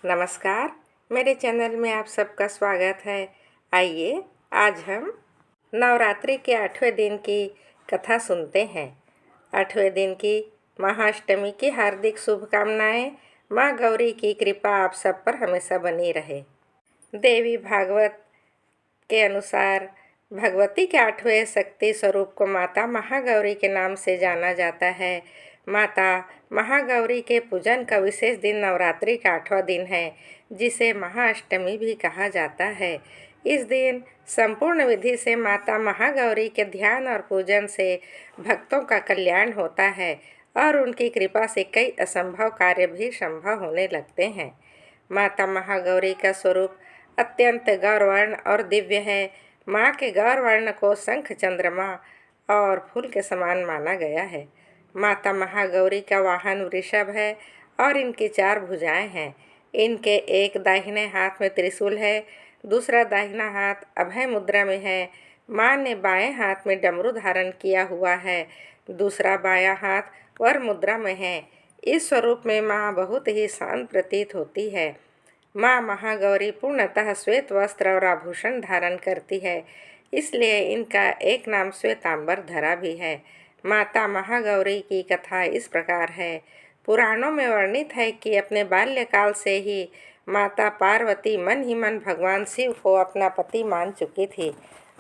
नमस्कार। मेरे चैनल में आप सबका स्वागत है। आइए आज हम नवरात्रि के 8वें दिन की कथा सुनते हैं। 8वें दिन की महाअष्टमी की हार्दिक शुभकामनाएं। माँ गौरी की कृपा आप सब पर हमेशा बनी रहे। देवी भागवत के अनुसार भगवती के 8वें शक्ति स्वरूप को माता महागौरी के नाम से जाना जाता है। माता महागौरी के पूजन का विशेष दिन नवरात्रि का 8वां दिन है, जिसे महाअष्टमी भी कहा जाता है। इस दिन संपूर्ण विधि से माता महागौरी के ध्यान और पूजन से भक्तों का कल्याण होता है और उनकी कृपा से कई असंभव कार्य भी संभव होने लगते हैं। माता महागौरी का स्वरूप अत्यंत गौरवर्ण और दिव्य है। माँ के गौरवर्ण को शंख, चंद्रमा और फूल के समान माना गया है। माता महागौरी का वाहन वृषभ है और इनकी 4 भुजाएं हैं। इनके एक दाहिने हाथ में त्रिशूल है, दूसरा दाहिना हाथ अभय मुद्रा में है। माँ ने बाएं हाथ में डमरू धारण किया हुआ है, दूसरा बायां हाथ वर मुद्रा में है। इस स्वरूप में माँ बहुत ही शांत प्रतीत होती है। माँ महागौरी पूर्णतः श्वेत वस्त्र और आभूषण धारण करती है, इसलिए इनका एक नाम श्वेतांबर धरा भी है। माता महागौरी की कथा इस प्रकार है। पुराणों में वर्णित है कि अपने बाल्यकाल से ही माता पार्वती मन ही मन भगवान शिव को अपना पति मान चुकी थी।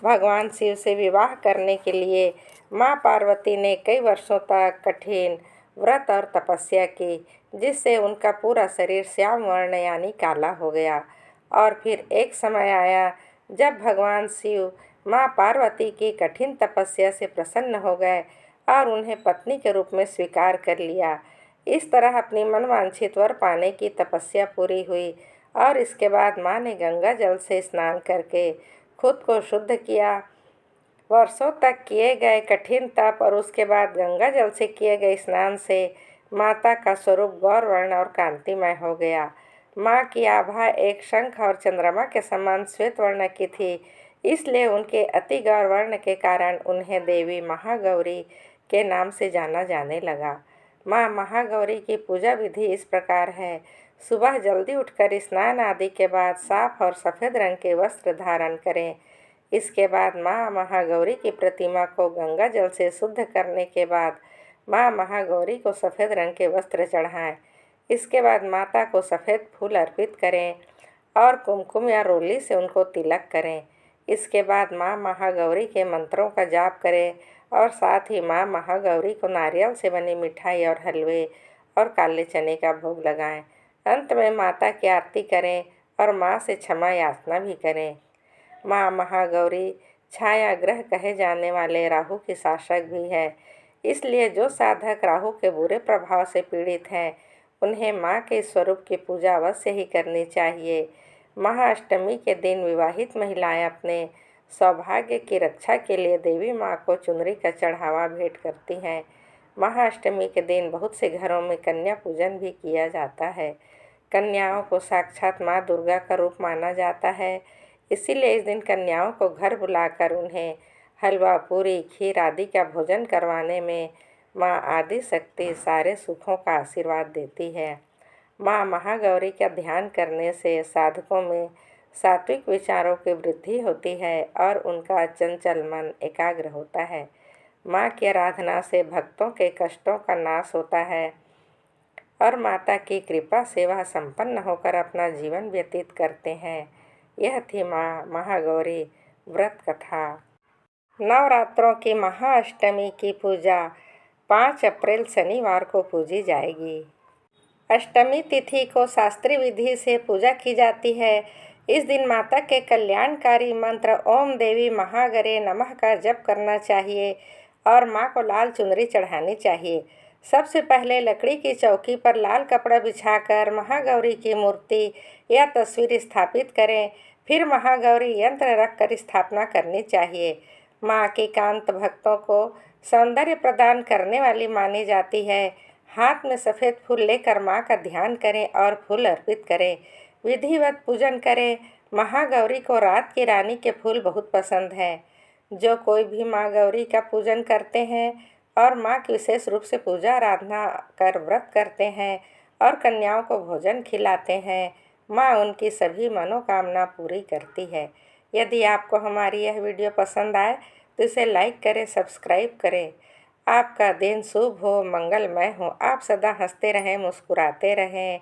भगवान शिव से विवाह करने के लिए माँ पार्वती ने कई वर्षों तक कठिन व्रत और तपस्या की, जिससे उनका पूरा शरीर श्याम वर्ण यानी काला हो गया। और फिर एक समय आया जब भगवान शिव माँ पार्वती की कठिन तपस्या से प्रसन्न हो गए और उन्हें पत्नी के रूप में स्वीकार कर लिया। इस तरह अपनी मनवांछित वर पाने की तपस्या पूरी हुई और इसके बाद माँ ने गंगा जल से स्नान करके खुद को शुद्ध किया। वर्षों तक किए गए कठिन तप और उसके बाद गंगा जल से किए गए स्नान से माता का स्वरूप गौरवर्ण और कांतिमय हो गया। माँ की आभा एक शंख और चंद्रमा के समान श्वेत वर्ण की थी, इसलिए उनके अति गौरवर्ण के कारण उन्हें देवी महागौरी के नाम से जाना जाने लगा। माँ महागौरी की पूजा विधि इस प्रकार है। सुबह जल्दी उठकर स्नान आदि के बाद साफ और सफ़ेद रंग के वस्त्र धारण करें। इसके बाद माँ महागौरी की प्रतिमा को गंगा जल से शुद्ध करने के बाद माँ महागौरी को सफ़ेद रंग के वस्त्र चढ़ाएं। इसके बाद माता को सफ़ेद फूल अर्पित करें और कुमकुम या रोली से उनको तिलक करें। इसके बाद माँ महागौरी के मंत्रों का जाप करें और साथ ही माँ महागौरी को नारियल से बनी मिठाई और हलवे और काले चने का भोग लगाएं। अंत में माता की आरती करें और माँ से क्षमा याचना भी करें। माँ महागौरी छाया ग्रह कहे जाने वाले राहु की शासक भी है, इसलिए जो साधक राहु के बुरे प्रभाव से पीड़ित हैं उन्हें माँ के स्वरूप की पूजा अवश्य ही करनी चाहिए। महाअष्टमी के दिन विवाहित महिलाएं अपने सौभाग्य की रक्षा के लिए देवी माँ को चुनरी का चढ़ावा भेंट करती हैं। महाअष्टमी के दिन बहुत से घरों में कन्या पूजन भी किया जाता है। कन्याओं को साक्षात माँ दुर्गा का रूप माना जाता है, इसीलिए इस दिन कन्याओं को घर बुलाकर उन्हें हलवा, पूरी, खीर आदि का भोजन करवाने में माँ आदि शक्ति सारे सुखों का आशीर्वाद देती है। माँ महागौरी का ध्यान करने से साधकों में सात्विक विचारों की वृद्धि होती है और उनका चंचल मन एकाग्र होता है। माँ की आराधना से भक्तों के कष्टों का नाश होता है और माता की कृपा सेवा संपन्न होकर अपना जीवन व्यतीत करते हैं। यह थी माँ महागौरी व्रत कथा। नवरात्रों की महाअष्टमी की पूजा 5 अप्रैल शनिवार को पूजी जाएगी। अष्टमी तिथि को शास्त्रीय विधि से पूजा की जाती है। इस दिन माता के कल्याणकारी मंत्र ओम देवी महागौरी नमः का जप करना चाहिए और माँ को लाल चुनरी चढ़ानी चाहिए। सबसे पहले लकड़ी की चौकी पर लाल कपड़ा बिछाकर महागौरी की मूर्ति या तस्वीर स्थापित करें। फिर महागौरी यंत्र रखकर स्थापना करनी चाहिए। माँ की कांत भक्तों को सौंदर्य प्रदान करने वाली मानी जाती है। हाथ में सफ़ेद फूल लेकर माँ का ध्यान करें और फूल अर्पित करें। विधिवत पूजन करें। महागौरी को रात की रानी के फूल बहुत पसंद हैं। जो कोई भी माँ गौरी का पूजन करते हैं और माँ की विशेष रूप से पूजा आराधना कर व्रत करते हैं और कन्याओं को भोजन खिलाते हैं, माँ उनकी सभी मनोकामना पूरी करती है। यदि आपको हमारी यह वीडियो पसंद आए तो इसे लाइक करें, सब्सक्राइब करें। आपका दिन शुभ हो, मंगलमय हो। आप सदा हंसते रहें, मुस्कुराते रहें।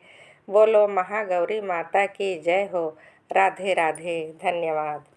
बोलो महागौरी माता की जय हो। राधे राधे। धन्यवाद।